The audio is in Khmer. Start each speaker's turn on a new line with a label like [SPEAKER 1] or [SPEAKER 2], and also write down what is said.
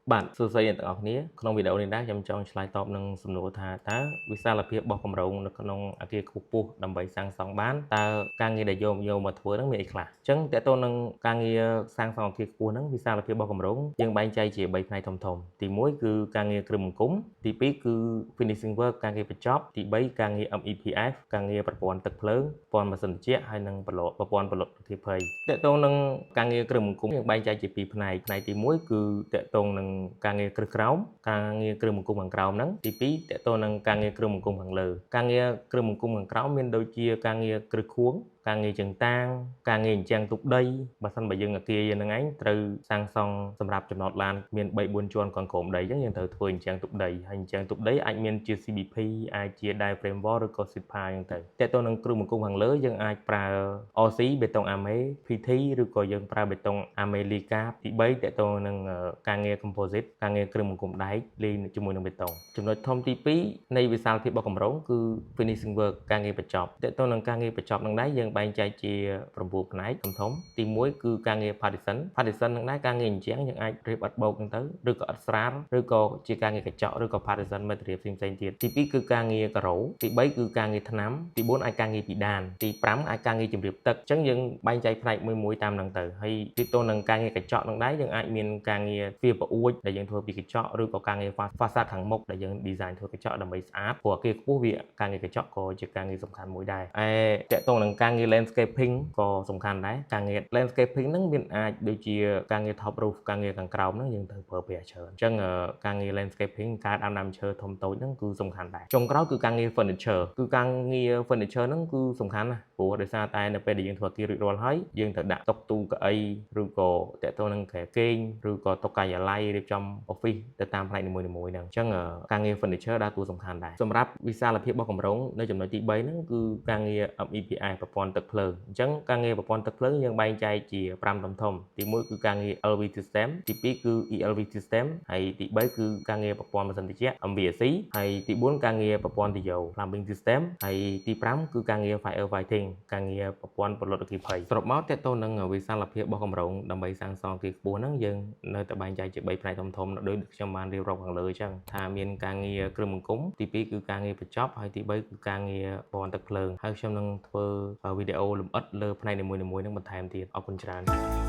[SPEAKER 1] bạn sơ sẩyទាំងអស់គ្នាក្នុងវីដេអូនេះដែរខ្ញុំចង់ឆ្លើយតបនឹងសំណួរថាតើវិសាលភាពរបស់គម្រោងនៅក្នុងអគារខ្ពស់ៗដើម្បីសាងសង់បានតើការងារដែលយកមកធ្វើហ្នឹងមានអីខ្លះអញ្ចឹងតើតើនឹងការងារសាងសង់អគារខ្ពស់ហ្នឹងវិសាលភាពរបស់គម្រោងយើងបែងចែកជា3ផ្នែកធំៗទី1គឺការងារគ្រឿងបង្គុំទី2គឺ finishing work ការងារបញ្ចប់ទី3ការងារ MEPF ការងារប្រព័ន្ធទឹកភ្លើងប្រព័ន្ធម៉ាស៊ីនត្រជាក់ហើយនិងប្រព័ន្ធផលិតប្រតិភ័យតើតើនឹងការងារគ្រឿងបង្គុំយើងបែងចែកជា2ផ្នែកផ្នែកទី1គឺតើតើនឹងការងារគ្រឹះក្រោមការងារគ្រឿងបង្គុំខាងក្រោមហ្នឹងទី2តើតើនឹងការងារគ្រឿងបង្គុំខាងលើការងារគ្រឿងបង្គុំខាងក្រោមមានដូចជាការងារគ្រឹះខួងការងារជើងតាងការងារអញ្ចឹងទុកដីបើសិនបើយើងអគារយើងហ្នឹងឯងត្រូវសាងសង់សម្រាប់ចំណតឡានមាន3 4ជាន់កងក្រោមដីអញ្ចឹងយើងត្រូវធ្វើអញ្ចឹងទុកដីហើយអញ្ចឹងទុកដីអាចមានជា CBP អាចជា diaphragm wall ឬក៏ SIPA អញ្ចឹងទៅតើតើនឹងគ្រឿងបង្គុំខាងលើយើងអាចប្រើ OC បេតុងអាមេ PT ឬក៏យើងប្រើបេតុងអាមេលីកាទី3តើតើនឹងការងារ composite ការងារគ្រឿងបង្គុំដែកលាយជាមួយនឹងបេតុងចំណុចធំទី2នៃវិសាលភាពរបស់គម្រោងគឺ finishing work ការងារបញ្ចប់តើតើនឹងការងារបញ្ចប់នឹងដែរយើងបែងចែកជា9ផ្នែកធំៗទី1គឺការងារ partition នឹងដែរការងារអញ្ចឹងយើងអាចរៀបឥដ្ឋបោកហ្នឹងទៅឬក៏ឥដ្ឋស្រាលឬក៏ជាការងារកញ្ចក់ឬក៏ partition material ផ្សេងៗទៀតទី2គឺការងារការ៉ូទី3គឺការងារថ្នាំទី4អាចការងារពីដានទី5អាចការងារជម្រាបទឹកអញ្ចឹងយើងបែងចែកផ្នែកមួយៗតាមហ្នឹងទៅហើយទីទៅនឹងការងារកញ្ចក់នឹងដែរយើងអាចមានការងារទ្វារប្រអួចដែលយើងធ្វើពីកញ្ចក់ឬក៏ការងារ facade ខាងមុខដែលយើង design ធ្វើកញ្ចក់ដើម្បីស្អាតព្រោះអគារខ្ពស់វាការងារកញ្ចក់ក៏ជាការងារសំខាន់មួយដែរតើតើនឹងការងារ landscaping ក៏សំខាន់ដែរការងារ landscaping ហ្នឹងមានអាចដូចជាការងារ top roof ការងារខាងក្រោមហ្នឹងយើងត្រូវប្រើប្រាស់ច្រើនអញ្ចឹងការងារ landscaping ការដាំដើមឈើធំតូចហ្នឹងគឺសំខាន់ដែរចុងក្រោយគឺការងារ furniture គឺការងារ furniture ហ្នឹងគឺសំខាន់ណាស់ព្រោះដោយសារតែនៅពេលដែលយើងធ្វើអគាររួចរាល់ហើយយើងត្រូវដាក់តុទូកៅអីឬក៏តើតើនឹងក្រែគេងឬក៏តុការិយាល័យរៀបចំ office ទៅតាមផ្នែកនីមួយៗហ្នឹងអញ្ចឹងការងារ furniture ដើរតួសំខាន់ដែរសម្រាប់វិសាលភាពរបស់គម្រោងនៅចំណុចទី3ហ្នឹងគឺការងារ MEPI ប្រព័ន្ធទឹកភ្លើងអញ្ចឹងការងារប្រព័ន្ធទឹកភ្លើងយើងបែងចែកជា5ធំៗទី1គឺការងារ LV system ទី2គឺ ELV system ហើយទី3គឺការងារប្រព័ន្ធម៉ាស៊ីនត្រជាក់ MVAC ហើយទី4ការងារប្រព័ន្ធ TIO plumbing system ហើយទី5គឺការងារ fire fighting ការងារប្រព័ន្ធពលរដ្ឋអគ្គិភ័យសរុបមកតើតើនឹងវិសាលភាពរបស់គម្រោងដើម្បីសាងសង់អគារខ្ពស់ហ្នឹងយើងនៅតែបែងចែកជា3ផ្នែកធំៗដោយខ្ញុំបានរៀបរាប់ខាងលើអញ្ចឹងថាមានការងារគ្រឿងបង្គុំទី2គឺការងារបញ្ចប់ហើយទី3គឺការងារប្រព័ន្ធទឹកភ្លើងហើយខ្ញុំនឹងធ្វើវីដេអូលម្អិតលើផ្នែកនីមួយៗនឹងបន្ថែមទៀតអរគុណច្រើន